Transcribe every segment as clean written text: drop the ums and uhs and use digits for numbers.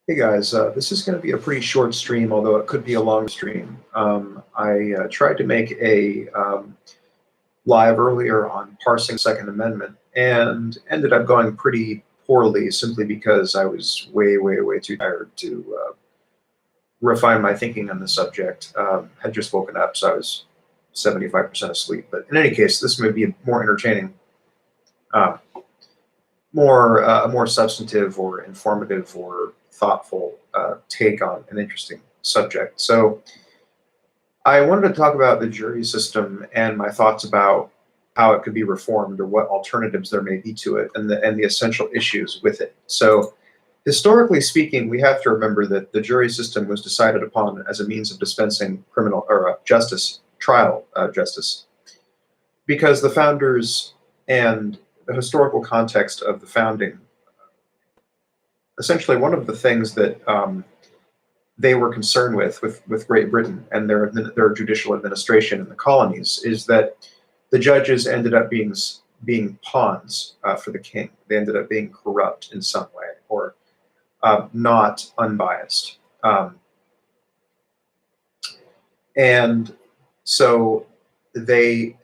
Hey guys, this is going to be a pretty short stream, although it could be a long stream. I tried to make a live earlier on parsing Second Amendment and ended up going pretty poorly simply because I was way too tired to refine my thinking on the subject. Had just woken up, so I was 75% asleep. But in any case, this may be more entertaining, uh, more substantive or informative or thoughtful take on an interesting subject. So I wanted to talk about the jury system and my thoughts about how it could be reformed or what alternatives there may be to it and the essential issues with it. So historically speaking, we have to remember that the jury system was decided upon as a means of dispensing criminal or trial justice, because the founders and the historical context of the founding, essentially one of the things that they were concerned with Great Britain and their judicial administration in the colonies is that the judges ended up being pawns for the king. They ended up being corrupt in some way or not unbiased. And so they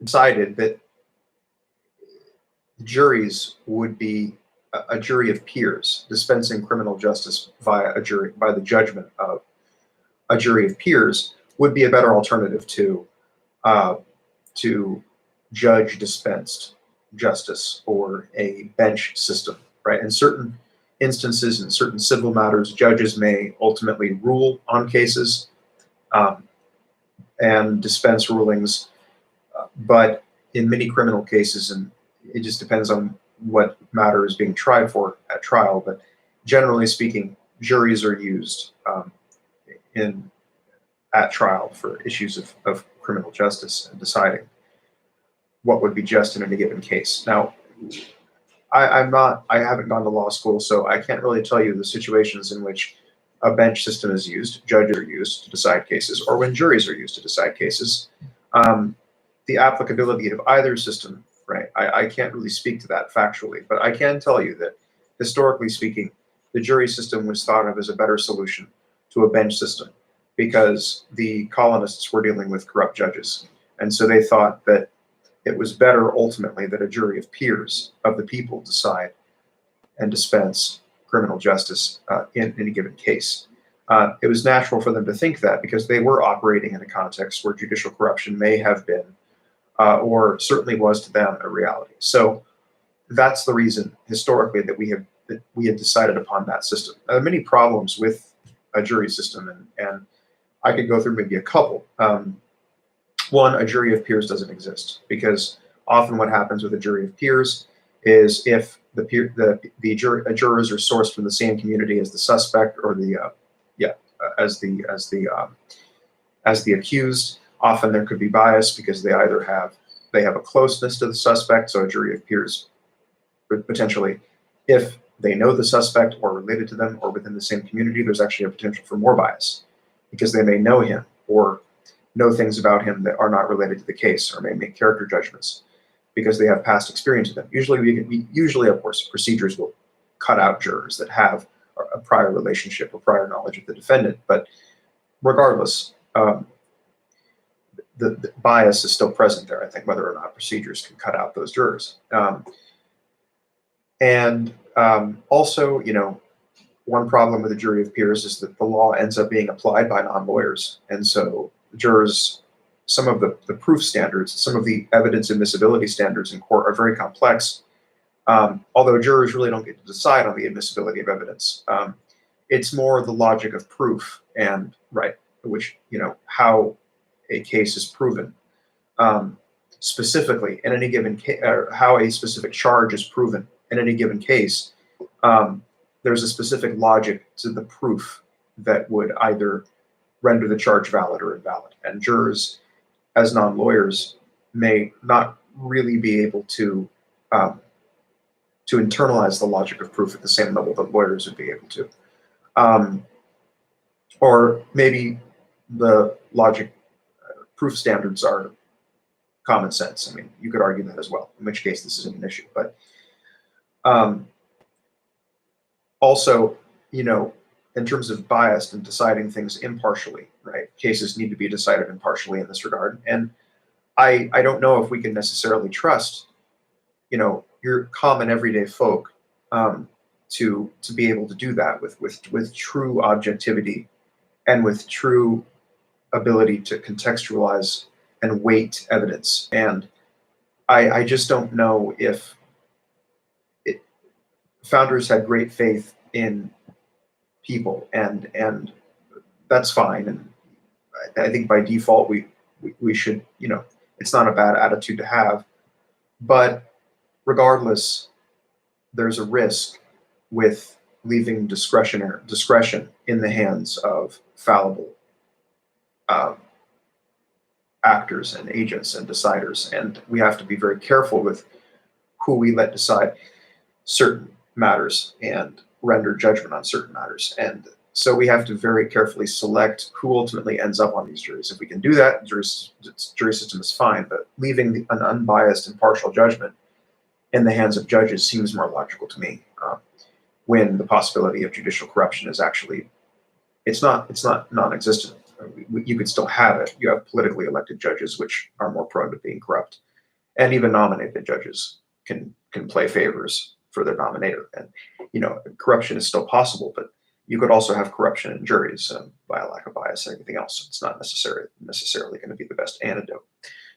decided that juries would be a jury of peers dispensing criminal justice via a jury, by the judgment of a jury of peers, would be a better alternative uh, to judge dispensed justice or a bench system, right? In certain instances, in certain civil matters, judges may ultimately rule on cases um, and dispense rulings, but in many criminal cases, and it just depends on what matter is being tried for at trial, but generally speaking, juries are used in at trial for issues of criminal justice and deciding what would be just in any given case. Now, I haven't gone to law school, so I can't really tell you the situations in which a bench system is used, judges are used to decide cases, or when juries are used to decide cases. The applicability of either system, right? I can't really speak to that factually, but I can tell you that historically speaking, the jury system was thought of as a better solution to a bench system because the colonists were dealing with corrupt judges. And so they thought that it was better ultimately that a jury of peers of the people decide and dispense criminal justice in any given case. It was natural for them to think that because they were operating in a context where judicial corruption may have been, or certainly was to them, a reality. So that's the reason historically that we had decided upon that system. There are many problems with a jury system, and I could go through maybe a couple. One, a jury of peers doesn't exist because often what happens with a jury of peers is if jurors are sourced from the same community as the suspect or as the accused, often there could be bias because they have a closeness to the suspect. So a jury of peers potentially, if they know the suspect or related to them or within the same community, there's actually a potential for more bias because they may know him or know things about him that are not related to the case, or may make character judgments because they have past experience with them. Usually, of course, procedures will cut out jurors that have a prior relationship or prior knowledge of the defendant. But regardless, the bias is still present there, I think, whether or not procedures can cut out those jurors. Also, one problem with a jury of peers is that the law ends up being applied by non-lawyers. And so jurors, some of the proof standards, some of the evidence admissibility standards in court are very complex, although jurors really don't get to decide on the admissibility of evidence. It's more the logic of proof and, right, which, how a case is proven. Specifically, in any given case, how a specific charge is proven in any given case, there's a specific logic to the proof that would either render the charge valid or invalid. And jurors, as non-lawyers, may not really be able to internalize the logic of proof at the same level that lawyers would be able to. Or maybe the logic proof standards are common sense. I mean, you could argue that as well, in which case this isn't an issue. But also, you know, in terms of bias and deciding things impartially, right? Cases need to be decided impartially in this regard. And I don't know if we can necessarily trust, your common everyday folk, to be able to do that with true objectivity and with true ability to contextualize and weight evidence. And I just don't know if founders had great faith in people, and that's fine. And I think by default we should, it's not a bad attitude to have. But regardless, there's a risk with leaving discretion in the hands of fallible um, actors and agents and deciders, and we have to be very careful with who we let decide certain matters and render judgment on certain matters. And so we have to very carefully select who ultimately ends up on these juries. If we can do that, jury system is fine, but leaving an unbiased, impartial judgment in the hands of judges seems more logical to me, when the possibility of judicial corruption is actually, it's not non-existent. You could still have it. You have politically elected judges, which are more prone to being corrupt, and even nominated judges can play favors for their nominator. And corruption is still possible, but you could also have corruption in juries by a lack of bias and everything else. It's not necessarily going to be the best antidote.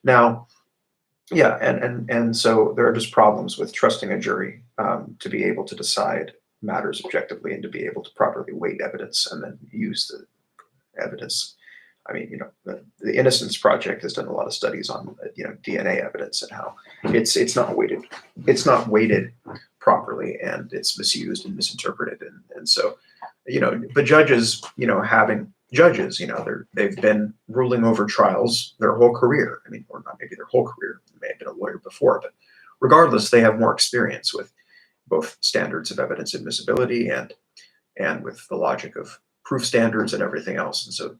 Now, yeah, and so there are just problems with trusting a jury to be able to decide matters objectively and to be able to properly weight evidence and then use the evidence. I mean, the Innocence Project has done a lot of studies on DNA evidence and how it's not weighted properly, and it's misused and misinterpreted, and so but judges, having judges, they've been ruling over trials their whole career. I mean, or not maybe their whole career. They may have been a lawyer before, but regardless, they have more experience with both standards of evidence admissibility and with the logic of proof standards and everything else. And so,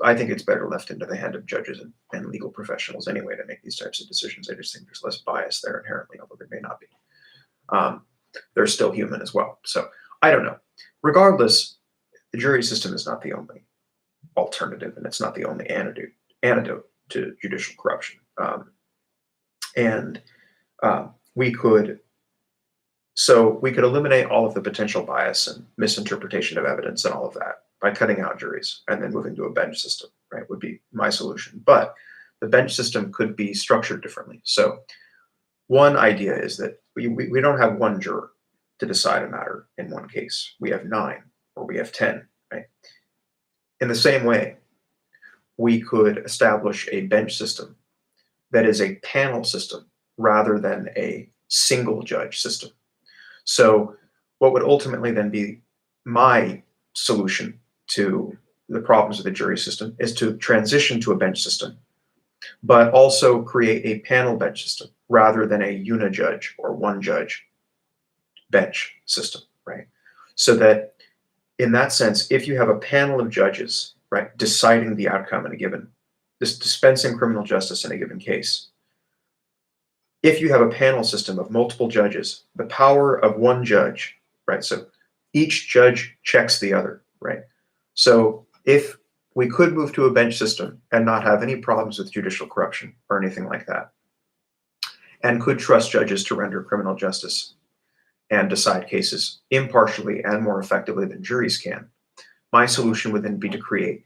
I think it's better left into the hand of judges and legal professionals anyway to make these types of decisions. I just think there's less bias there inherently, although there may not be. They're still human as well. So I don't know. Regardless, the jury system is not the only alternative, and it's not the only antidote to judicial corruption. We could eliminate all of the potential bias and misinterpretation of evidence and all of that by cutting out juries and then moving to a bench system, right, would be my solution. But the bench system could be structured differently. So one idea is that we don't have one juror to decide a matter in one case. We have 9 or we have 10, right? In the same way, we could establish a bench system that is a panel system rather than a single judge system. So what would ultimately then be my solution to the problems of the jury system is to transition to a bench system, but also create a panel bench system rather than a unijudge or one judge bench system, right? So that in that sense, if you have a panel of judges, right, deciding the outcome in a given, dispensing criminal justice in a given case, if you have a panel system of multiple judges, the power of one judge, right? So each judge checks the other, right? So if we could move to a bench system and not have any problems with judicial corruption or anything like that, and could trust judges to render criminal justice and decide cases impartially and more effectively than juries can, my solution would then be to create,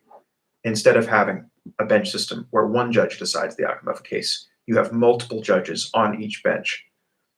instead of having a bench system where one judge decides the outcome of a case, you have multiple judges on each bench,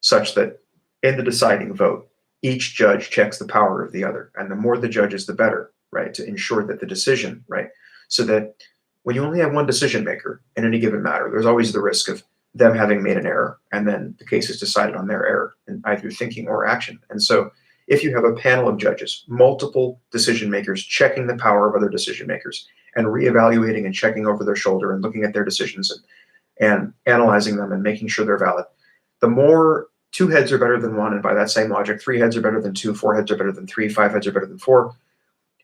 such that in the deciding vote, each judge checks the power of the other. And the more the judges, the better, right? To ensure that the decision, right? So that when you only have one decision maker in any given matter, there's always the risk of them having made an error, and then the case is decided on their error in either thinking or action. And so if you have a panel of judges, multiple decision makers checking the power of other decision makers and reevaluating and checking over their shoulder and looking at their decisions and analyzing them and making sure they're valid, the more 2 heads are better than 1, and by that same logic, 3 heads are better than 2, 4 heads are better than 3, 5 heads are better than 4.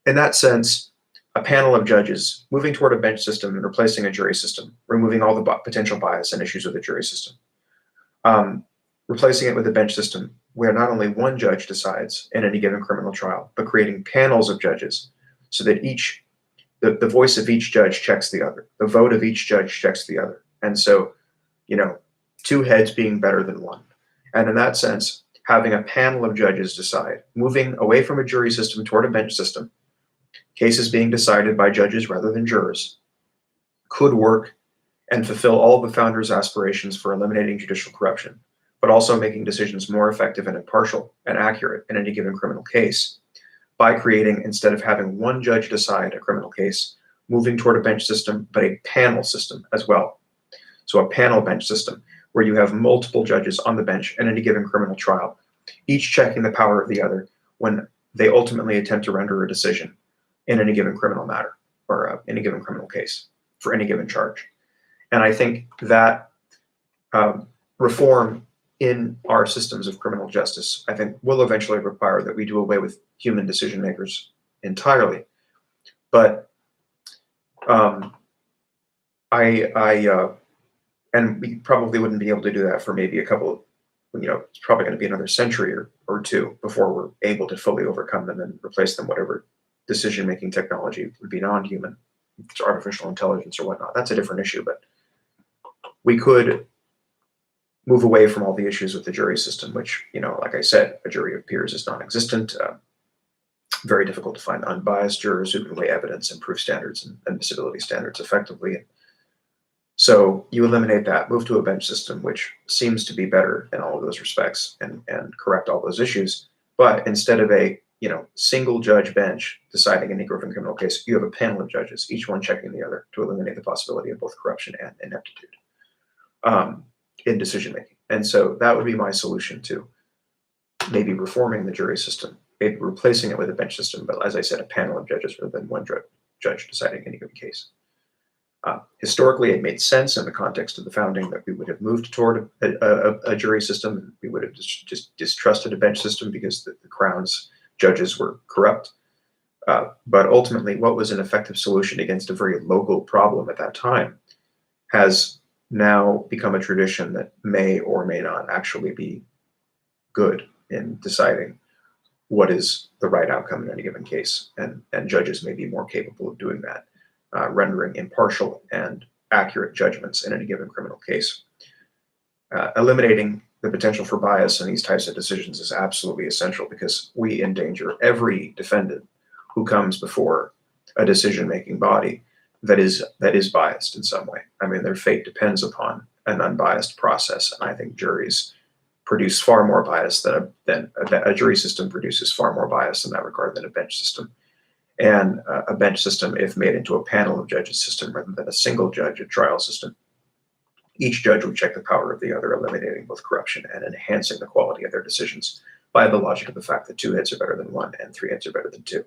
In that sense, a panel of judges moving toward a bench system and replacing a jury system, removing all the potential bias and issues with the jury system, replacing it with a bench system where not only one judge decides in any given criminal trial, but creating panels of judges so that the voice of each judge checks the other, the vote of each judge checks the other. And so, two heads being better than one. And in that sense, having a panel of judges decide, moving away from a jury system toward a bench system, cases being decided by judges rather than jurors, could work and fulfill all the founders' aspirations for eliminating judicial corruption, but also making decisions more effective and impartial and accurate in any given criminal case by creating, instead of having one judge decide a criminal case, moving toward a bench system, but a panel system as well. So a panel bench system where you have multiple judges on the bench in any given criminal trial, each checking the power of the other when they ultimately attempt to render a decision in any given criminal matter or any given criminal case for any given charge. And I think that reform in our systems of criminal justice, I think, will eventually require that we do away with human decision makers entirely. But and we probably wouldn't be able to do that for maybe a couple, it's probably going to be another century or two before we're able to fully overcome them and replace them, whatever decision-making technology would be non-human, if it's artificial intelligence or whatnot. That's a different issue, but we could move away from all the issues with the jury system, which, like I said, a jury of peers is non-existent. Very difficult to find unbiased jurors who can weigh evidence and proof standards and admissibility standards effectively. So you eliminate that, move to a bench system, which seems to be better in all of those respects and correct all those issues. But instead of a single judge bench deciding any given criminal case, you have a panel of judges, each one checking the other to eliminate the possibility of both corruption and ineptitude in decision making. And so that would be my solution to maybe reforming the jury system, maybe replacing it with a bench system, but as I said, a panel of judges rather than one judge deciding any given case. Historically, it made sense in the context of the founding that we would have moved toward a jury system, and we would have just distrusted a bench system because the Crown's judges were corrupt. But ultimately, what was an effective solution against a very local problem at that time has now become a tradition that may or may not actually be good in deciding what is the right outcome in any given case. And judges may be more capable of doing that, rendering impartial and accurate judgments in any given criminal case. Eliminating the potential for bias in these types of decisions is absolutely essential because we endanger every defendant who comes before a decision-making body that is biased in some way. I mean, their fate depends upon an unbiased process, and I think juries produce far more bias than a jury system produces far more bias in that regard than a bench system. And a bench system, if made into a panel of judges system rather than a single judge a trial system, each judge would check the power of the other, eliminating both corruption and enhancing the quality of their decisions by the logic of the fact that 2 heads are better than 1 and 3 heads are better than 2.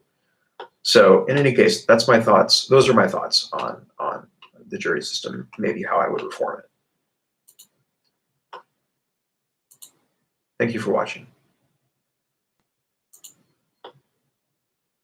So in any case, that's my thoughts. Those are my thoughts on the jury system, maybe how I would reform it. Thank you for watching.